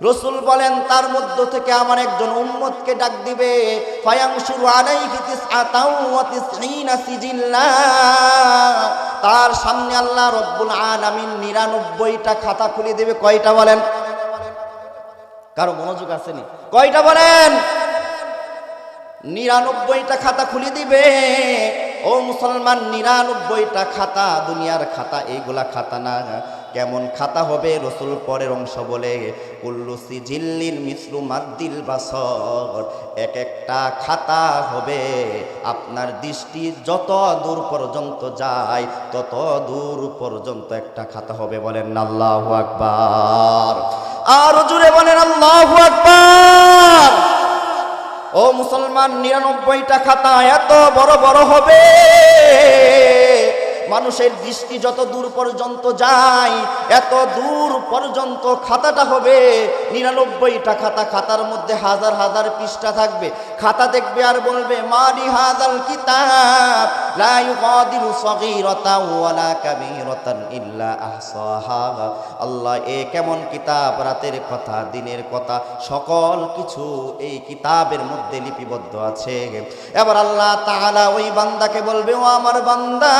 রাসূল বলেন তার মধ্য থেকে আমার একজন উম্মতকে ডাক দিবে, ফায়াংশুরু আলাইহি তিসআতাও ওয়া তিসঈনা সিজিল্লা। তার সামনে আল্লাহ রব্বুল আলামিন 99টা খাতা খুলে দেবে। কয়টা বলেন? কারো মনোযোগ আসেনি? কয়টা বলেন? 99টা খাতা খুলে দিবে। ও মুসলমান, 99টা খাতা, দুনিয়ার খাতা, এইগুলা খাতা না। কেমন খাতা হবে? রাসূল পরের অংশ বলে, কুল্লু সিজিল্লিন মিসলু মাদ্দিল বাসর। এক একটা খাতা হবে আপনার দৃষ্টি যত দূর পর্যন্ত যায় তত দূর পর্যন্ত একটা খাতা হবে। বলেন আল্লাহু আকবার। আর জোরে বলেন আল্লাহু আকবার। ও মুসলমান, 99টা খাতা এত বড় বড় হবে, মানুষের দৃষ্টি যত দূর পর্যন্ত যায় এত দূর পর্যন্ত খাতাটা হবে। 99টা খাতা, খাতার মধ্যে হাজার হাজার পৃষ্ঠা থাকবে। খাতা দেখবে আর বলবে, মালি হাযাল কিতাব লা ইউগাদিরু সগীরাতাও ওয়ালা কাবীরাতান ইল্লা আহসাহা। আল্লাহ, এ কেমন কিতাব! রাতের কথা, দিনের কথা, সকল কিছু এই কিতাবের মধ্যে লিপিবদ্ধ আছে। এবার আল্লাহ তাআলা ওই বান্দাকে বলবে, ও আমার বান্দা,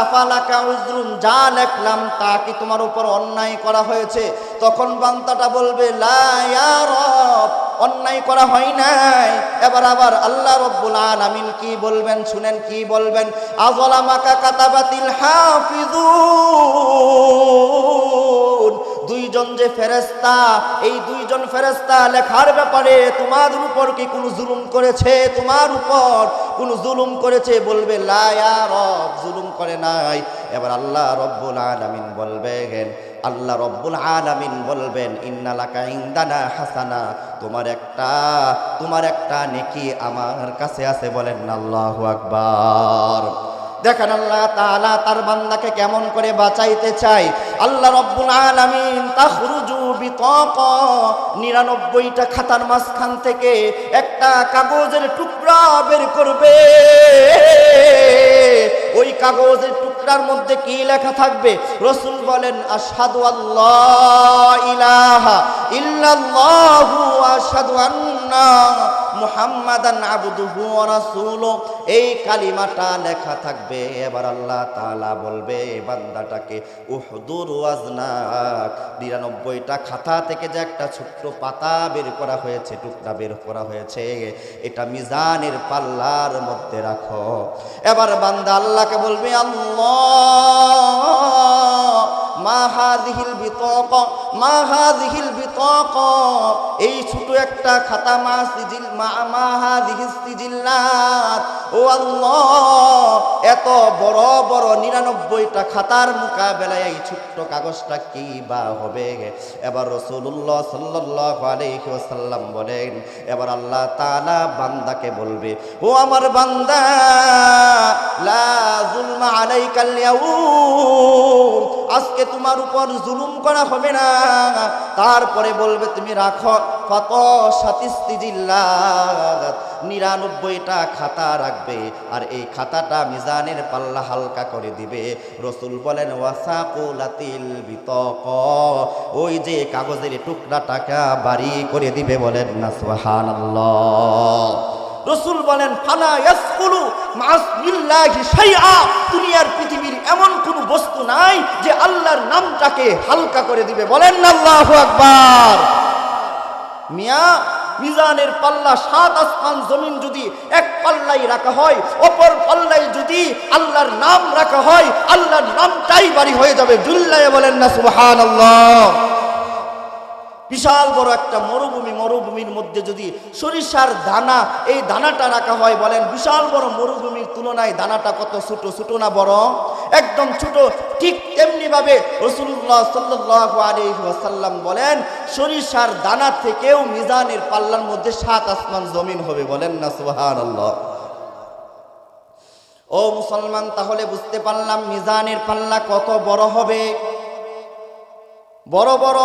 আফালাকা উযরুন, যা লিখলাম তা কি তোমার উপর অন্যায় করা হয়েছে? তখন বান্দাটা বলবে, লা ইয়া রব, অন্যায় করা হয় নাই। এবার আবার আল্লাহ রব্বুল আলামিন কি বলবেন শুনেন, কি বলবেন? আযলামাকা কাতাবাতিল হাফিজুন। দুইজন যে ফেরেশতা, এই দুইজন ফেরেশতা লেখার ব্যাপারে তোমার উপর কি কোনো জুলুম করেছে? তোমার উপর কোনো জুলুম করেছে? বলবে, লা ইয়া রব, জুলুম করে নাই। এবার আল্লাহ রব্বুল আলামিন বলবেন, আল্লাহ রব্বুল আলামিন বলবেন, ইন্নালাকা ইনদানা হাসানা, তোমার একটা নেকি আমার কাছে আছে। বলেন আল্লাহু আকবার। দেখেন আল্লাহ তাআলা তার বান্দাকে কেমন করে বাঁচাইতে চাই। আল্লাহ রব্বুল আলামিন তাখরুজু বিতাকা, 99টা খাতার মাঝখান থেকে একটা কাগজের টুকরা বের করবে। ওই কাগজের টুকরার মধ্যে কি লেখা থাকবে? রাসূল বলেন, আশহাদু আল্লা ইলাহা ইল্লাল্লাহু ওয়া আশহাদু আন্না মুহাম্মাদান আবদুহু ওয়া রাসূলুহু। এই কালিমাটা লেখা থাকবে। এবার আল্লাহ তাআলা বলবে বান্দাটাকে, উহদুর ওয়াজনাক, 99টা খাতা থেকে যে একটা ছোট্ট পাতা বের করা হয়েছে, টুকরা বের করা হয়েছে, এটা মিজানের পাল্লার মধ্যে রাখো। এবার বান্দা আল্লাহকে বলবে, আল্লাহ, মা হাযিহিল বিতাকা, মা হাযিহিল বিতাকা, এই ছোট একটা খাতা, মা সিজিল, মা হাযিহিস সিজিল্লাত। ও আল্লাহ, এত বড় বড় 99টা খাতার মোকাবেলায় এই ছোট্ট কাগজটা কি বা হবে? এবার রাসূলুল্লাহ সাল্লাল্লাহু আলাইহি ওয়াসাল্লাম বলেন, এবার আল্লাহ তাআলা বান্দাকে বলবে, ও আমার বান্দা, লা যুলমা আলাইকাল ইয়াউম, আজকে তোমার উপর জুলুম করা হবে না। তারপরে বলবে, তুমি রাখো ফাতাশাতিসতিজিল্লাত, 99টা খাতা রাখবে আর এই খাতাটা মিজানের পাল্লা হালকা করে দিবে। রাসূল বলেন, ওয়াসাকুলাতিল বিতাকা, ওই যে কাগজের টুকরাটাকে বাড়ি করে দিবে। বলেন না সুবহানাল্লাহ। রাসূল বলেন, ফালা ইয়াসকুলু মা'আসমিল্লাহি শাইআ, দুনিয়ার পৃথিবীর এমন কোন বস্তু নাই যে আল্লাহর নামটাকে হালকা করে দিবে। বলেন না আল্লাহু আকবার। মিয়া, মিজানের পাল্লা 7 আসমান জমিন যদি এক পাল্লাই রাখা হয়, অপর পাল্লাই যদি আল্লাহর নাম রাখা হয়, আল্লাহর নামটাই বাড়ি হয়ে যাবে। জুল্লায়ে বলেন না সুবহানাল্লাহ। বিশাল বড় একটা মরুভূমি, মরুভূমির মধ্যে যদি সরিষার দানা, এই দানাটা রাখা হয়, বলেন বিশাল বড় মরুভূমির তুলনায় দানাটা কত ছোট, ছোট না বড়? একদম ছোট। ঠিক তেমনি ভাবে রাসূলুল্লাহ সাল্লাল্লাহু আলাইহি ওয়াসাল্লাম বলেন, সরিষার দানা থেকেও মিজানের পাল্লার মধ্যে 7 আসমান জমিন হবে। বলেন না সুবহানাল্লাহ। ও মুসলমান, তাহলে বুঝতে পারলাম মিজানের পাল্লা কত বড় হবে। বড় বড়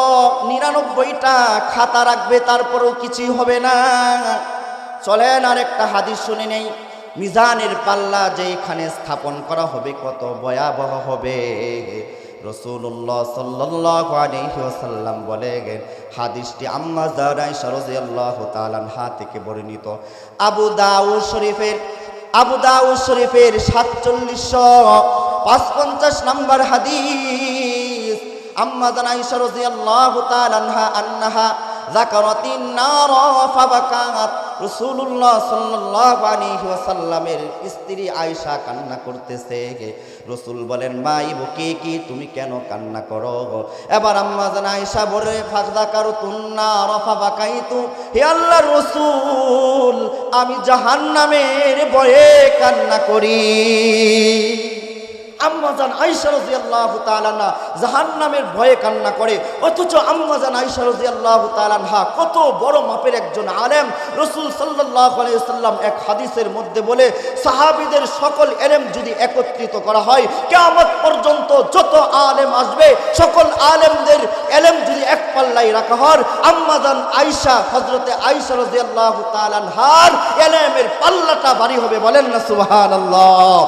99টা খাতা রাখবে, তারপরেও কিছুই হবে না। চলেন আর একটা হাদিস শুনে নেই। মিজানের পাল্লা যেখানে স্থাপন করা হবে কত ভয়াবহ হবে। রাসূলুল্লাহ সাল্লাল্লাহু আলাইহি ওয়াসাল্লাম বলেন, হাদিসটি আম্মা জান আয়েশা রাদিয়াল্লাহু তাআলা আনহা থেকে বর্ণিত। আবু দাউদ শরীফের 4755 নম্বর হাদিস। আম্মা জান আয়েশা রাদিয়াল্লাহু তাআলা আনহা যাকারাতিন নার ফাবাকাত। রাসূলুল্লাহ সাল্লাল্লাহু আলাইহি ওয়াসাল্লামের স্ত্রী আয়েশা কান্না করতেছে। রাসূল বলেন, মা ইবকি, কি তুমি কেন কান্না করো? এবার আম্মা জান আয়েশা বলে, ফাযাকারতুন নার ফাবাকাইতু। হে আল্লাহর রাসূল, আমি জাহান্নামের ভয়ে কান্না করি। আম্মাজান আয়েশা রাদিয়াল্লাহু তাআলা আনহা জাহান্নামের ভয়ে কান্না করে, অথচ আম্মাজান আয়েশা রাদিয়াল্লাহু তাআলা আনহা কত বড় মাপের একজন আলেম। রাসূল সাল্লাল্লাহু আলাইহি ওয়াসাল্লাম এক হাদিসের মধ্যে বলে, সাহাবীদের সকল ইলম যদি একত্রিত করা হয়, কিয়ামত পর্যন্ত যত আলেম আসবে সকল আলেমদের ইলম যদি এক পাল্লায় রাখা হয়, আম্মাজান আয়েশা, হযরতে আয়েশা রাদিয়াল্লাহু তাআলা আনহার ইলমের পাল্লাটা ভারী হবে। বলেন না সুবহানাল্লাহ।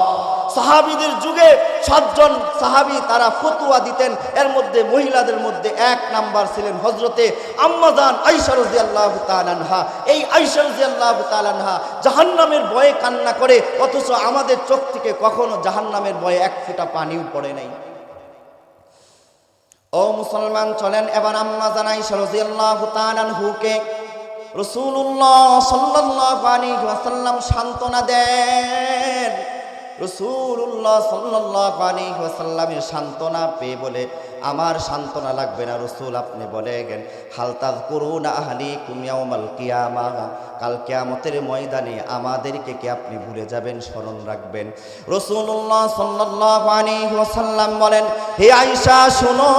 সাহাবীদের যুগে 7 জন সাহাবী তারা ফতোয়া দিতেন, এর মধ্যে মহিলাদের মধ্যে 1 নাম্বার ছিলেন হযরতে আম্মা জান আয়েশা রাদিয়াল্লাহু তাআলা আনহা। এই আয়েশা রাদিয়াল্লাহু তাআলা আনহা জাহান্নামের ভয়ে কান্না করে, অথচ আমাদের চোখ থেকে কখনো জাহান্নামের ভয়ে এক ফোঁটা পানিও পড়ে নাই। ও মুসলমান, চলেন এবার আম্মা জান আয়েশা রাদিয়াল্লাহু তাআলা আনহুকে রাসূলুল্লাহ সাল্লাল্লাহু আলাইহি ওয়াসাল্লাম সান্ত্বনা দেন। রাসূলুল্লাহ সাল্লাল্লাহু আলাইহি ওয়াসাল্লামের সান্ত্বনা পেয়ে বলে, আমার সান্ত্বনা লাগবে না রাসূল, আপনি বলেন, হাল তাযকুরুনা আহলিকুম ইয়াউমাল কিয়ামাহ, কাল কিয়ামতের ময়দানে আমাদেরকে কি আপনি ভুলে যাবেন, স্মরণ রাখবেন? রাসূলুল্লাহ সাল্লাল্লাহু আলাইহি ওয়াসাল্লাম বলেন, হে আয়েশা শোনো,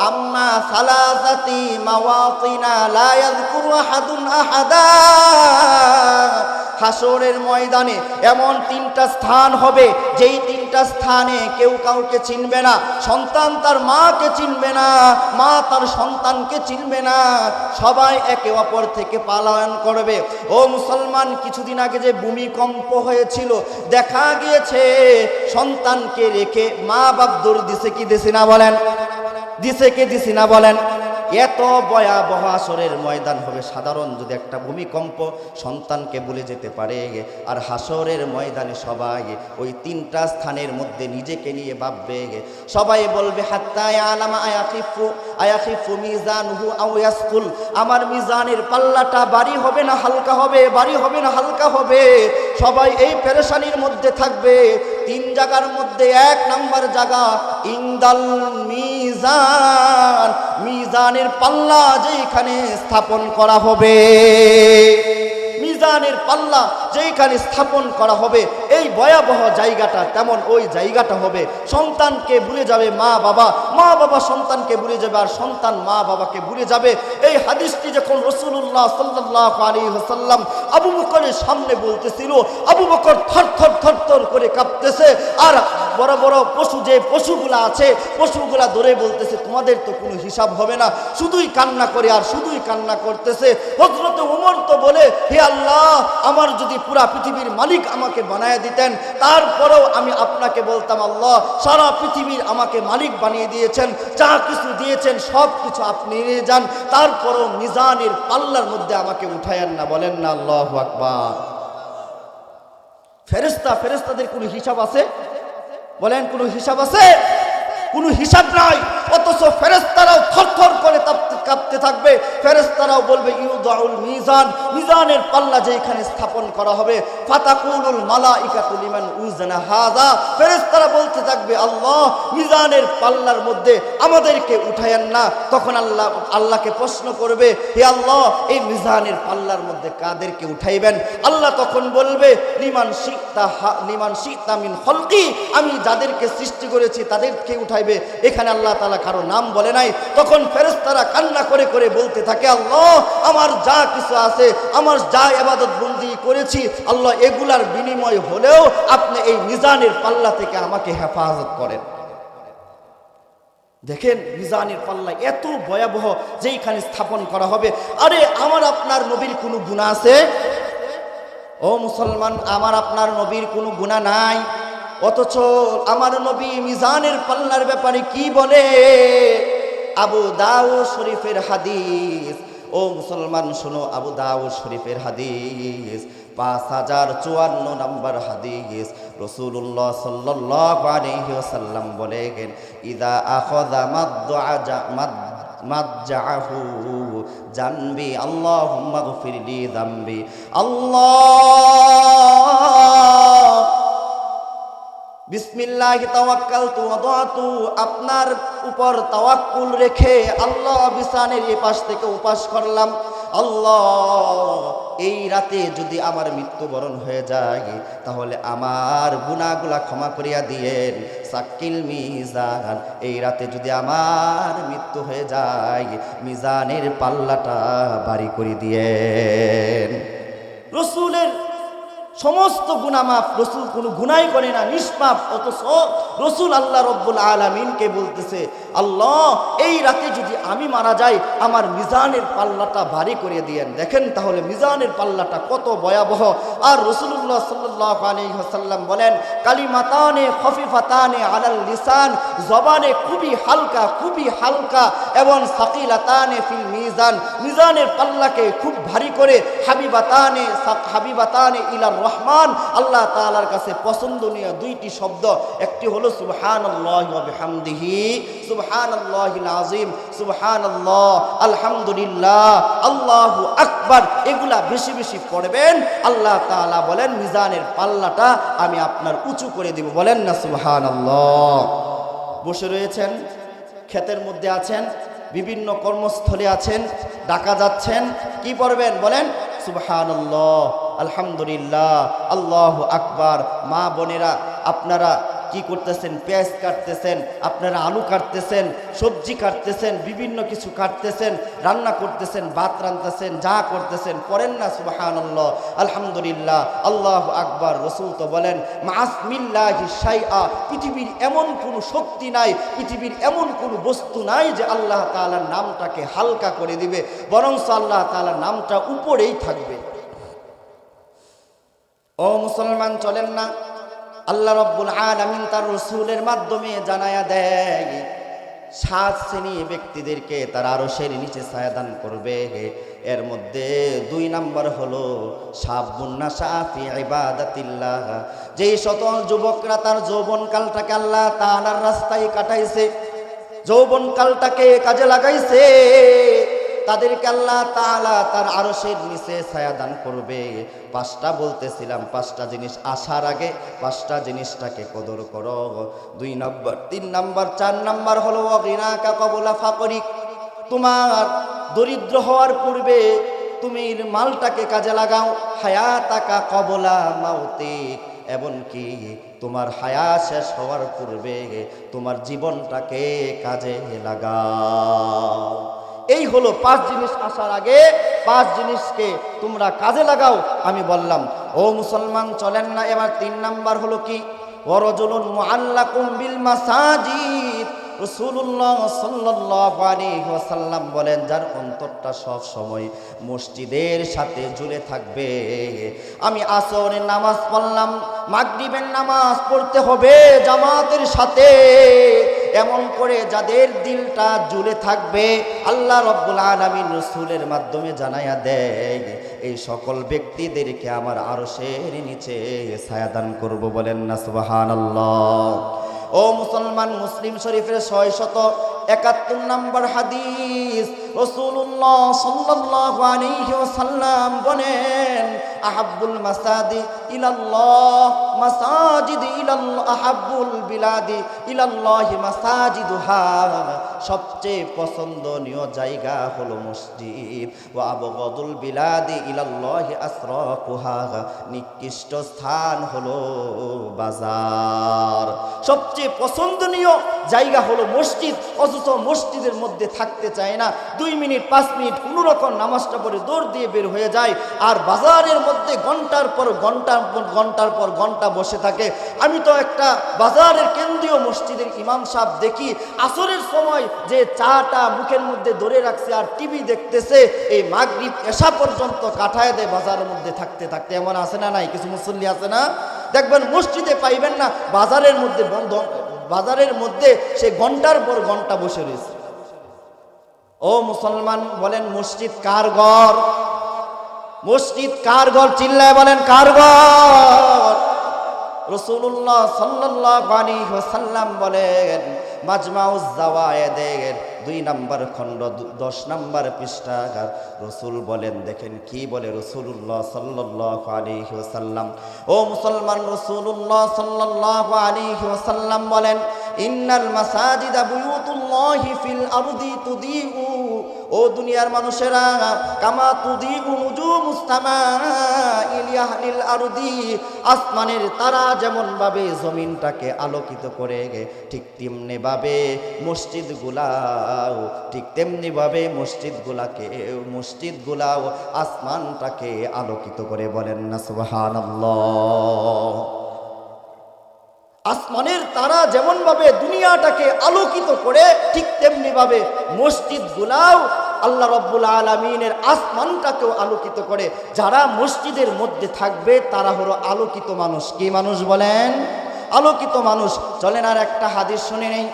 আম্মা সালাসাতি মাওয়াতিনা লা ইয়াযকুরু আহাদুন আহাদা। হাসরের ময়দানে এমন 3টা স্থান হবে, যেই 3টা স্থানে কেউ কাউকে চিনবে না। সন্তান তার মাকে চিনবে না, মা তার সন্তানকে চিনবে না, সবাই একে অপর থেকে পালায়ন করবে। ও মুসলমান, কিছুদিন আগে যে ভূমিকম্প হয়েছিল, দেখা গিয়েছে সন্তানকে রেখে মা বাপ দৌড় দিছে কি দিছে না বলেন? দিছে কি দিছে না বলেন? এত ভয়াবহ হাসরের ময়দান হবে। সাধারণ যদি একটা ভূমিকম্প সন্তানকে ভুলে যেতে পারে, আর হাসরের ময়দানে সবাই ওই 3টা স্থানের মধ্যে নিজেকে নিয়ে ভাববে। সবাই বলবে, হাত্তা ইয়ালামা আয়াখিফু মিজানুহু আও ইয়াসকুল, আমার মিজানের পাল্লাটা ভারী হবে না হালকা হবে, ভারী হবে না হালকা হবে। সবাই এই পেরেশানির মধ্যে থাকবে। 3 জায়গার মধ্যে 1 নাম্বার জায়গা ইনদাল মিজান, মিজানের পাল্লা যেখানে স্থাপন করা হবে, মিজানের পাল্লা যেখানে স্থাপন করা হবে, এই ভয়াবহ জায়গাটা তেমন ওই জায়গাটা হবে। সন্তানকে ভুলে যাবে মা বাবা, মা বাবা সন্তানকে ভুলে যাবে, আর সন্তান মা বাবাকে ভুলে যাবে। এই হাদিসটি যখন রাসূলুল্লাহ সাল্লাল্লাহু আলাইহি ওয়াসাল্লাম আবু বকরের সামনে বলতেছিল, আবু বকর থরথর থরথর করে কাঁপতেছে। আর বড় বড় পশু, যে পশুগুলা আছে, পশুগুলা ধরে বলতেছে, তোমাদের তো কোনো হিসাব হবে না, শুধুই কান্না করে আর শুধুই কান্না করতেছে। হযরত ওমর তো বলে, হে আল্লাহ, আমার যদি পুরা পৃথিবীর মালিক আমাকে বানায় দিতেন, তারপরেও আমি আপনাকে বলতাম, আল্লাহ সারা পৃথিবীর আমাকে মালিক বানিয়ে দিয়েছেন, যা কিছু দিয়েছেন সব কিছু আপনি নিয়ে যান, তারপরেও মিজানের পাল্লার মধ্যে আমাকে উঠায়েন না। বলেন না আল্লাহু আকবার। ফেরেশতাদের কোনো হিসাব আছে? বলেন, কোনো হিসাব আছে? কোনো হিসাব নাই। অথচ ফেরেশতারাও থরথর করে কাঁপতে থাকবে। ফেরেশতারাও বলবে, ইউদাউল মিজান, মিজানের পাল্লা যেখানে স্থাপন করা হবে, ফাতাকুলুল মালাইকাতু লিমান উযনা হাযা, ফেরেশতারা বলতে থাকবে, আল্লাহ মিজানের পাল্লার মধ্যে আমাদেরকে উঠায়েন না। তখন আল্লাহকে প্রশ্ন করবে, হে আল্লাহ, এই মিজানের পাল্লার মধ্যে কাদেরকে উঠাইবেন? আল্লাহ তখন বলবে, লিমান শিতা মিন খলকি, আমি যাদেরকে সৃষ্টি করেছি তাদেরকে উঠাইবে। এখানে আল্লাহ তাআলা কারো নাম বলে নাই। তখন ফেরেশতারা কান্না করে করে বলতে থাকে, আল্লাহ আমার যা কিছু আছে, আমার যা ইবাদত বন্দি করেছি, আল্লাহ এগুলার বিনিময় হলেও আপনি এই মিজানের পাল্লা থেকে আমাকে হেফাজত করেন। দেখেন, মিজানের পাল্লা এত ভয়াবহ যেখানে স্থাপন করা হবে। আরে আমার আপনার নবীর কোনো গুনাহ আছে? ও মুসলমান, আমার আপনার নবীর কোনো গুনাহ নাই। অথচ আমার নবী মিজানের পাল্লার ব্যাপারে কি বলে? আবু দাউদ শরীফের হাদিস, ও মুসলমান শোনো, আবু দাউদ শরীফের হাদিস 5054 নম্বর হাদিস। রাসূলুল্লাহ সাল্লাল্লাহু আলাইহি ওয়াসাল্লাম বলেন, ইদা আখাযা মাদজাহু জানবি আল্লাহুম্মা গফিরলি যামবি। আল্লাহ বিসমিল্লাহি তাওয়াক্কালতু ওয়াদাতু, আপনার উপর তাওয়াক্কুল রেখে আল্লাহ বিছানের এই পাশ থেকে ওপাশ করলাম। আল্লাহ, এই রাতে যদি আমার মৃত্যুবরণ হয়ে যায় তাহলে আমার গুনাহগুলা ক্ষমা করিয়া দিয়েন। সাক্কিল মিজান, এই রাতে যদি আমার মৃত্যু হয়ে যায় মিজানের পাল্লাটা ভারী করে দিয়েন। রসুলের সমস্ত গুনাহ মাফ, রসুল কোনো গুনাই করে না, নিষ্পাপ। অথচ রসুল আল্লাহ রব্বুল আলামিনকে বলতেছে, আল্লাহ এই রাতে যদি আমি মারা যাই আমার মিজানের পাল্লাটা ভারী করে দিয়েন। দেখেন তাহলে মিজানের পাল্লাটা কত ভয়াবহ। আর রাসূলুল্লাহ সাল্লাল্লাহু আলাইহি ওয়াসাল্লাম বলেন, কালিমাতানে খফিফাতানে আলাল লিসান, জবানে খুবই হালকা এবং সাকিলাতানে ফিল মিজান, মিজানের পাল্লাকে খুব ভারী করে হাবিবাতানে ইলার রহমান, আল্লাহ তাআলার কাছে পছন্দনীয় দুইটি শব্দ, একটি হলো সুবহানাল্লাহি ওয়া বিহামদিহি, সুবহানাল্লাহিল আযীম, সুবহানাল্লাহ, আলহামদুলিল্লাহ, আল্লাহু আকবার। এগুলা বেশি বেশি পড়বেন। আল্লাহ তাআলা বলেন মিজানের পাল্লাটা আমি আপনার উঁচু করে দিব। বলেন না সুবহানাল্লাহ। বসে রয়েছেন, ক্ষেতের মধ্যে আছেন, বিভিন্ন কর্মস্থলে আছেন, ডাকা যাচ্ছেন, কি পড়বেন? বলেন সুবহানাল্লাহ, আলহামদুলিল্লাহ, আল্লাহু আকবার। মা বোনেরা আপনারা কি করতেছেন? পেঁয়াজ কাটতেছেন, আপনারা আলু কাটতেছেন, সবজি কাটতেছেন, বিভিন্ন কিছু কাটতেছেন, রান্না করতেছেন, ভাত রান্নতেছেন, যা করতেছেন পড়েন না সুবহানাল্লাহ, আলহামদুলিল্লাহ, আল্লাহু আকবার। রাসূল তো বলেন মাআসমিল্লাহি শাইআ, পৃথিবীর এমন কোনো শক্তি নাই, পৃথিবীর এমন কোনো বস্তু নাই যে আল্লাহ তাআলার নামটাকে হালকা করে দিবে, বরং আল্লাহ তাআলার নামটা উপরেই থাকবে। ও মুসলমান, চলেন না, আল্লাহ রব্বুল আলামিন তার রাসূলের মাধ্যমে জানায়া দেয় 7 শ্রেণী ব্যক্তিদেরকে তার আরশের নিচে ছায়া দান করবে। এর মধ্যে 2 নাম্বার হলো শাবুন নাশা ফি ইবাদাতিল্লাহ, যেই সকল যুবকরা তার যৌবনকালটাকে আল্লাহ তাআলার রাস্তায় কাটাইছে, যৌবনকালটাকে কাজে লাগাইছে, তাদেরকে আল্লাহ তাআলা তার আরশের নিচে ছায়া দান করবে। 5টা বলতেছিলাম, 5টা জিনিস আসার আগে 5টা জিনিসটাকে কদর করো। 2 নাম্বার, 3 নাম্বার, 4 নাম্বার হলো অগিনাকা কবলা ফাকরিক, তোমার দরিদ্র হওয়ার পূর্বে তুমি মালটাকে কাজে লাগাও। হায়াতাকা কবলা মাউতিক, এমনকি তোমার হায়াত শেষ হওয়ার পূর্বে তোমার জীবনটাকে কাজে লাগাও। এই হলো 5 জিনিস আসার আগে 5 জিনিসকে তোমরা কাজে লাগাও। আমি বললাম ও মুসলমান, চলেন না এবার 3 নাম্বার হলো কি? ওয়ারাজুলুন মুআল্লাকুম বিল মাসাজিদ, রাসূলুল্লাহ সাল্লাল্লাহু আলাইহি ওয়াসাল্লাম বলেন যার অন্তরটা সব সময় মসজিদের সাথে ঝুলে থাকবে। আমি আসরের নামাজ পড়লাম, মাগরিবের নামাজ পড়তে হবে জামাতের সাথে, এমন করে যাদের দিলটা ঝুলে থাকবে আল্লাহ রব্বুল আলামিন রাসূলের মাধ্যমে জানায়া দেয় এই সকল ব্যক্তিদেরকে আমার আরশের নিচে ছায়া দান করব। বলেন না সুবহানাল্লাহ। ও মুসলমান, মুসলিম শরীফের 671 নম্বর হাদিস, রাসূলুল্লাহ সাল্লাল্লাহু আলাইহি ওয়াসাল্লাম বলেন আহাব্বুল মাসাদি ইলাল্লাহ মাসাজিদ ইলাল্লাহ, আহাব্বুল বিলাদি ইলাল্লাহ মাসাজিদুহা, সবচেয়ে পছন্দনীয় জায়গা হলো মসজিদ। ওয়া আবগাদুল বিলাদি ইলাল্লাহ আসরাকুহা, নিকৃষ্ট স্থান হলো বাজার। সবচেয়ে পছন্দনীয় জায়গা হলো মসজিদ, অথচ মসজিদের মধ্যে থাকতে চায় না। 2 মিনিট 5 মিনিট কোনো রকম নামাজটা পড়ে দৌড় দিয়ে বের হয়ে যায়, আর বাজারের মধ্যে ঘন্টার পর ঘন্টা বসে থাকে। আমি তো একটা বাজারের কেন্দ্রীয় মসজিদের ইমাম সাহেব দেখি আসরের সময় যে চাটা মুখের মধ্যে ধরে রাখছে আর টিভি দেখতেছে, এই মাগরিব এশা পর্যন্ত কাটায় দেয় বাজারের মধ্যে থাকতে থাকতে। এমন আছে না নাই? কিছু মুসল্লি আছে না? দেখবেন মসজিদে পাইবেন না, বাজারের মধ্যে সে ঘন্টার পর ঘন্টা বসে রয়েছে। ও মুসলমান, বলেন মসজিদ কার ঘর? মসজিদ কার ঘর? চিল্লায় বলেন কার ঘর? রাসূলুল্লাহ সাল্লাল্লাহু আলাইহি ওয়াসাল্লাম বলেন, মাজমাউজ জাওয়ায়েদের 2 নম্বর খণ্ড 10 নম্বর পৃষ্ঠা, রাসূল বলেন, দেখেন কি বলে রাসূলুল্লাহ সাল্লাল্লাহু আলাইহি ওয়াসাল্লাম। ও মুসলমান, রাসূলুল্লাহ সাল্লাল্লাহু আলাইহি ওয়াসাল্লাম বলেন, ইন্নাল মাসাজিদা বুয়ুতুল্লাহি ফিল আরদি তুদিউ, ও দুনিয়ার মানুষেরা, কামা তুদিউ নুজুমুস সামাইল আহলিল আরদি, আসমানের তারা যেমন ভাবে জমিনটাকে আলোকিত করে, ঠিক তেমনি ভাবে মসজিদগুলাও, ঠিক তেমনি ভাবে মসজিদগুলাও আসমানটাকে আলোকিত করে। বলেন না সুবহানাল্লাহ। আসমানের তারা যেমন ভাবে দুনিয়াটাকে আলোকিত করে, ঠিক তেমনি ভাবে মসজিদগুলাও আল্লাহ রাব্বুল আলামিনের আসমানটাকেও আলোকিত করে। যারা মসজিদের মধ্যে থাকবে তারা হলো আলোকিত মানুষ। কি মানুষ বলেন? আলোকিত মানুষ। চলেন আর একটা হাদিস শুনে নেই।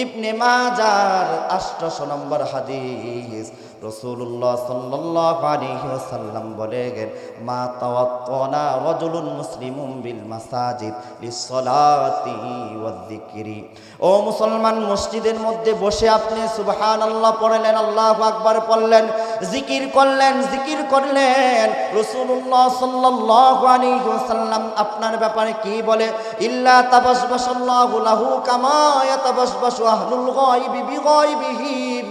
ইবনে মাজার 800 নম্বর হাদিস, রাসূলুল্লাহ সাল্লাল্লাহু আলাইহি ওয়াসাল্লাম বলেন, মা তাওয়াত্তানা রাজুলুন মুসলিমুন বিল মাসাজিদ লিসসালাতি ওয়াজ যিকরি। ও মুসলমান, মসজিদের মধ্যে বসে আপনি সুবহানাল্লাহ পড়লেন, আল্লাহু আকবার পড়লেন, জিকির করলেন, রাসূলুল্লাহ সাল্লাল্লাহু আলাইহি ওয়াসাল্লাম আপনার ব্যাপারে কি বলে? ইল্লা তাবাসবাসাল্লাহু লাহু কামা ইয়াতাবাসবাসু আহলুল গায়বি বিগায়বিহিম।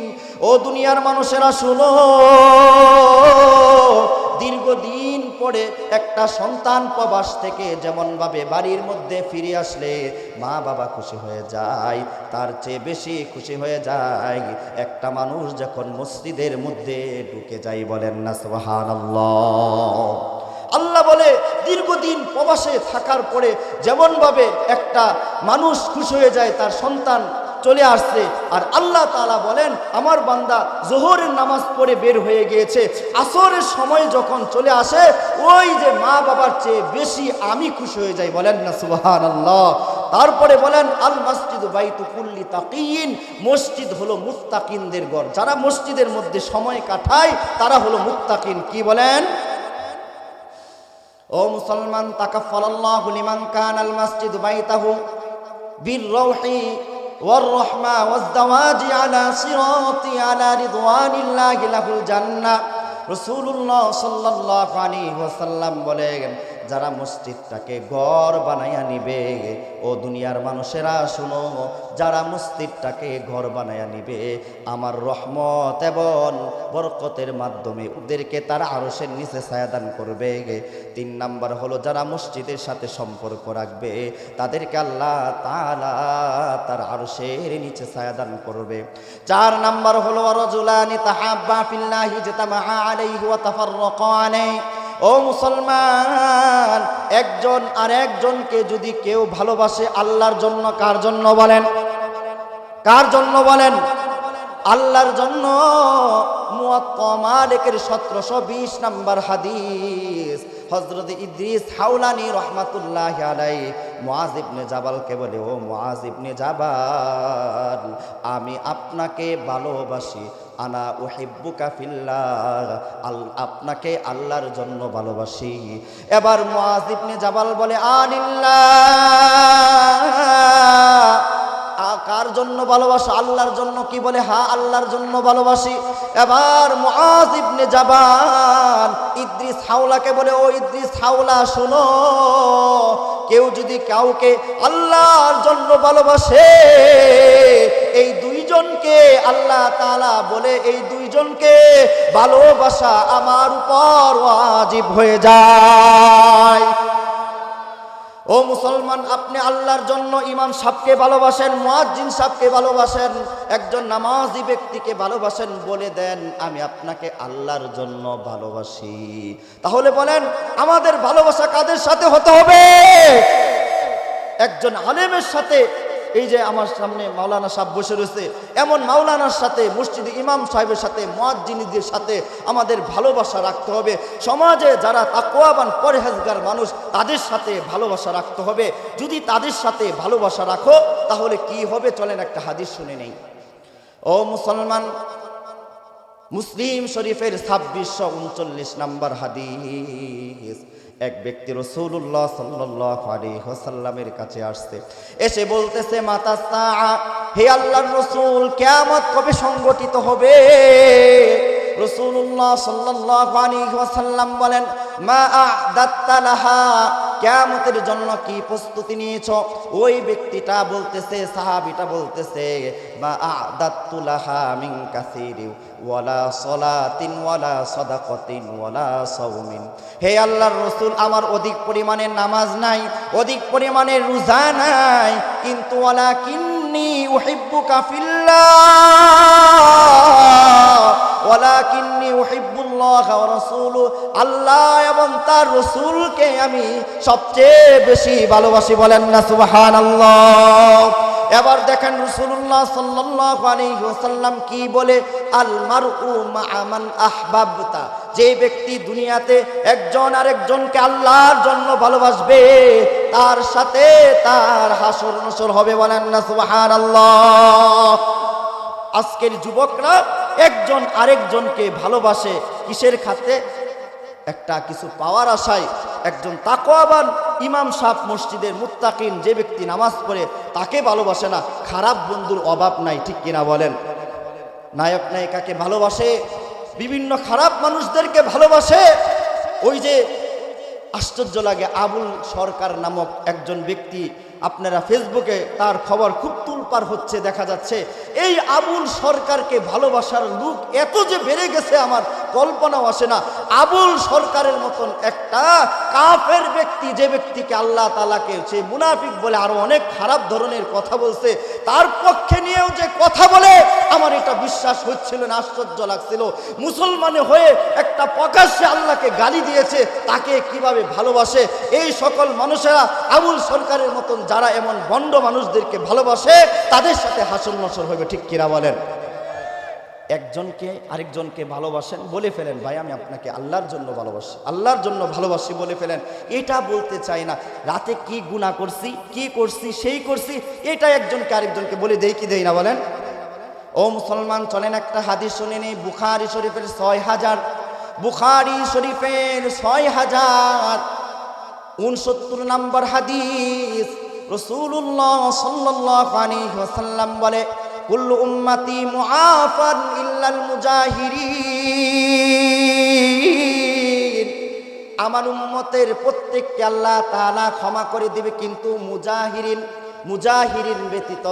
ও দুনিয়ার মানুষেরা শুনো, দীর্ঘদিন পরে একটা সন্তান প্রবাস থেকে যেমন ভাবে বাড়ির মধ্যে ফিরে আসলে মা বাবা খুশি হয়ে যায়, তার চেয়ে বেশি খুশি হয়ে যায় একটা মানুষ যখন মসজিদের মধ্যে ঢুকে যায়। বলেন না সুবহানাল্লাহ। আল্লাহ বলে, দীর্ঘদিন প্রবাসে থাকার পরে যেমন ভাবে একটা মানুষ খুশি হয়ে যায় তার সন্তান চলে আসছে, আর আল্লাহ তাআলা বলেন, আমার বান্দা জোহরের নামাজ পড়ে বের হয়ে গিয়েছে, আসরের সময় যখন চলে আসে, ওই যে মা বাবার চেয়ে বেশি আমি খুশি হয়ে যাই। বলেন না সুবহানাল্লাহ। তারপরে বলেন, আল মসজিদু বাইতু কুল্লি তাকিয়িন, মসজিদ হলো মুত্তাকিনদের ঘর। যারা মসজিদের মধ্যে সময় কাটায় তারা হলো মুত্তাকিন। কি বলেন? ও মুসলমান, তাকাফফালাল্লাহু লিমান কানাল মসজিদু বাইতাহু বির-রাউহি ওয়ার-রাহমা ওয়াজ-যাওয়াজি আলা সিরাতি আলা রিদওয়ানিল্লাহি লাহুল জান্নাহ। রাসূলুল্লাহ সাল্লাল্লাহু আলাইহি ওয়াসাল্লাম বলেন, যারা মসজিদটাকে ঘর বানায়া নিবে, ও দুনিয়ার মানুষেরা শুনো, যারা মসজিদটাকে ঘর বানায়া নিবে, আমার রহমত এবং বরকতের মাধ্যমে ওদেরকে তার আরশের নিচে ছায়া দান করবে। 3 নাম্বার হলো, যারা মসজিদের সাথে সম্পর্ক রাখবে তাদেরকে আল্লাহ তাআলা তার আরশের নিচে ছায়া দান করবে। 4 নাম্বার হলো, রাজুলানি তাহাব্বা ফিল্লাহি জাতামাআ আলাইহি ওয়া তাফাররাকা আলাইহি। ও মুসলমান, একজন আর একজনকে যদি কেউ ভালোবাসে আল্লাহর জন্য, কার জন্য বলেন? কার জন্য বলেন? আল্লাহর জন্য। মুওয়াত্তা মালিকের 1720 নম্বর হাদিস, হযরত ইদ্রিস হাওলানি রহমাতুল্লাহি আলাইহি মুআজ ইবনে জাবালকে বলে, ও মুআজ ইবনে জাবাল, আমি আপনাকে ভালোবাসি, আনা উহিব্বুকা ফিল্লাহ, আপনাকে আল্লাহর জন্য ভালোবাসি। এবার মুআজ ইবনে জাবাল বলে, আলিল্লাহ, কার জন্য ভালোবাসো? আল্লাহর জন্য। কি বলে? হ্যাঁ, আল্লাহর জন্য ভালোবাসি। এবার মুআজ ইবনে জাবাল ইদ্রিস হাওলাকে বলে, ও ইদ্রিস হাওলা শোনো, কেউ যদি কাউকে আল্লাহর জন্য ভালোবাসে, এই দুইজনকে আল্লাহ তাআলা বলে, এই দুইজনকে ভালোবাসা আমার উপর ওয়াজিব হয়ে যায়। ও মুসলমান, আপনি আল্লাহর জন্য ইমাম সাহেবকে ভালোবাসেন, মুয়াজ্জিন সাহেবকে ভালোবাসেন, একজন নামাজি ব্যক্তিকে ভালোবাসেন, বলে দেন আমি আপনাকে আল্লাহর জন্য ভালোবাসি। তাহলে বলেন, আমাদের ভালোবাসা কাদের সাথে হতে হবে? একজন আলেমের সাথে এই যে আমার সামনে মাওলানা সাহেব বসে রয়েছে, এমন মাওলানার সাথে, মসজিদে ইমাম সাহেবের সাথে, মুয়াজ্জিনদের সাথে আমাদের ভালোবাসা রাখতে হবে। সমাজে যারা তাকওয়াবান পরহেজগার মানুষ, তাদের সাথে ভালোবাসা রাখতে হবে। যদি তাদের সাথে ভালোবাসা রাখো তাহলে কি হবে, চলেন একটা হাদিস শুনে নেই। ও মুসলমান, মুসলিম শরীফের 2639 নম্বর হাদিস। এক ব্যক্তি রাসূলুল্লাহ সাল্লাল্লাহু আলাইহি ওয়াসাল্লামের কাছে আসছে, এসে বলতেছে, মাতা সাআ, হে আল্লাহর রাসূল, কিয়ামত কবে সংগঠিত হবে? রাসূলুল্লাহ সাল্লাল্লাহু আলাইহি ওয়াসাল্লাম বলেন, মা আ'দাত্তা লাহা, কিয়ামতের জন্য কি প্রস্তুতি নিয়েছো? ওই ব্যক্তিটা বলতেছে, সাহাবীটা বলতেছে, মা আ'দাত্তু লাহা মিন কাসীরি ওয়ালা সালাতিন ওয়ালা সাদাকাতিন ওয়ালা সাওমিন। হে আল্লাহর রাসূল, আমার অধিক পরিমাণে নামাজ নাই, অধিক পরিমাণে রোজা নাই, কিন্তু ওয়ালাকিন্নী উহিব্বুকা ফিল্লাহ, ওয়ালাকিন্নী উহিব্বুল্লাহ ওয়া রাসূলুহু, আল্লাহ এবং তার রাসূলকে আমি সবচেয়ে বেশি ভালোবাসি। বলেন না সুবহানাল্লাহ। এবার দেখেন রাসূলুল্লাহ সাল্লাল্লাহু আলাইহি ওয়াসাল্লাম কি বলে, আল মারউ মা'a মান আহবাবতা, যে ব্যক্তি দুনিয়াতে একজন আরেকজনকে আল্লাহর জন্য ভালোবাসবে, তার সাথে তার হাসর নসর হবে। বলেন না সুবহানাল্লাহ। আজকের যুবকরা একজন আরেকজনকে ভালোবাসে কিসের খাতে? একটা কিছু পাওয়ার আশায়। একজন তাকওয়াবান ইমাম সাহেব, মসজিদের মুত্তাকিন যে ব্যক্তি নামাজ পড়ে, তাকে ভালোবাসে না। খারাপ বন্ধুর অভাব নাই, ঠিক কিনা বলেন? নায়ক নায়িকাকে ভালোবাসে, বিভিন্ন খারাপ মানুষদেরকে ভালোবাসে। ওই যে আশ্চর্য লাগে, আবুল সরকার নামক একজন ব্যক্তি, আপনারা ফেসবুকে তার খবর খুব তুলপার হচ্ছে, দেখা যাচ্ছে। এই আবুল সরকারকে ভালোবাসার লোক এত যে বেড়ে গেছে, আমার কল্পনাও আসে না। আবুল সরকারের মতন একটা কাফের ব্যক্তি, যে ব্যক্তিকে আল্লাহ তাআলাকে সে মুনাফিক বলে, আরো অনেক খারাপ ধরনের কথা বলছে, তার পক্ষে নিয়েও যে কথা বলে, আমার এটা বিশ্বাস হচ্ছিল না, আশ্চর্য লাগছিল। মুসলমানে হয়ে একটা প্রকাশ্যে আল্লাহকে গালি দিয়েছে, তাকে কিভাবে ভালোবাসে? এই সকল মানুষেরা আবুল সরকারের মতন যারা এমন ভণ্ড মানুষদেরকে ভালোবাসে, তাদের সাথে হাসর নসর হবে, ঠিক কিনা বলেন? একজনকে আরেকজনকে ভালোবাসেন, বলে ফেলেন, ভাই আমি আপনাকে আল্লাহর জন্য ভালোবাসি, আল্লাহর জন্য ভালোবাসি বলে ফেলেন। এটা বলতে চাই না রাতে কি গুনাহ করছি, কি করছি, সেই করছি, এটা একজনকে আরেকজনকে বলে দেই কি দেই না বলেন? ও মুসলমান, চলেন একটা হাদিস শুনে নেই। বুখারী শরীফের 6000, বুখারী শরীফের 6069 নম্বর হাদিস। রাসূলুল্লাহ সাল্লাল্লাহু আলাইহি ওয়াসাল্লাম বলে, কুল্লু উম্মতি মুআফান ইল্লাল মুজাহিরিন, আমার উম্মতের প্রত্যেককে আল্লাহ তাআলা ক্ষমা করে দিবে, কিন্তু মুজাহিরিন, মুজাহিরিন ব্যতীত।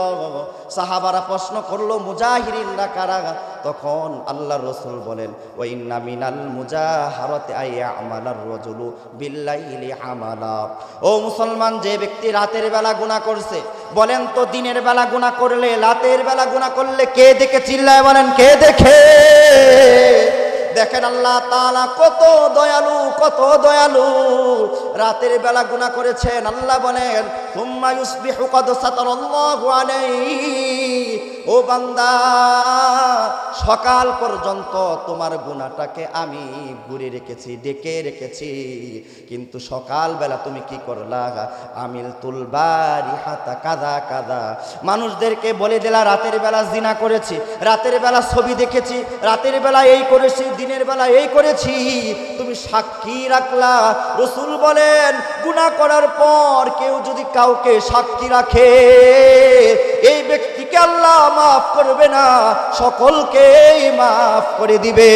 সাহাবারা প্রশ্ন করলো, মুজাহিরিনরা কারা? তখন আল্লাহর রাসূল বলেন, ওয়া ইন্না মিনাল মুজাহারাতি আইয়ামালার রাজুলু বিল্লাইলি আমালা। ও মুসলমান, যে ব্যক্তি রাতের বেলা গুনাহ করছে, বলেন তো দিনের বেলা গুনাহ করলে, রাতের বেলা গুনাহ করলে কে দেখে? চিল্লায় বলেন, কে দেখে? দেখেন আল্লাহ তাআলা কত দয়ালু, কত দয়ালু। রাতের বেলা গুনাহ করেছেন, আল্লাহ বলেন, সুম্মা ইউসবিহু ক্বাদ সাতারাল্লাহু আলাইহি, ও বান্দা, সকাল পর্যন্ত তোমার গুনাহটাকে আমি ঘুরে রেখেছি, ডেকে রেখেছি, কিন্তু সকালবেলা তুমি কি করলা? আমিলতুল বারিহাতা কাযা কাযা, মানুষদেরকে বলে দিলা রাতের বেলা জিনা করেছি, রাতের বেলা ছবি দেখেছি, রাতের বেলা এই করেছি, দিনের বেলা এই করেছি, তুমি সাক্ষী রাখলা। রাসূল বলেন, গুনাহ করার পর কেউ যদি কাউকে সাক্ষী রাখে, এই ব্যক্তিকে আল্লাহ মাফ করবে না, সকলকেই মাফ করে দিবে।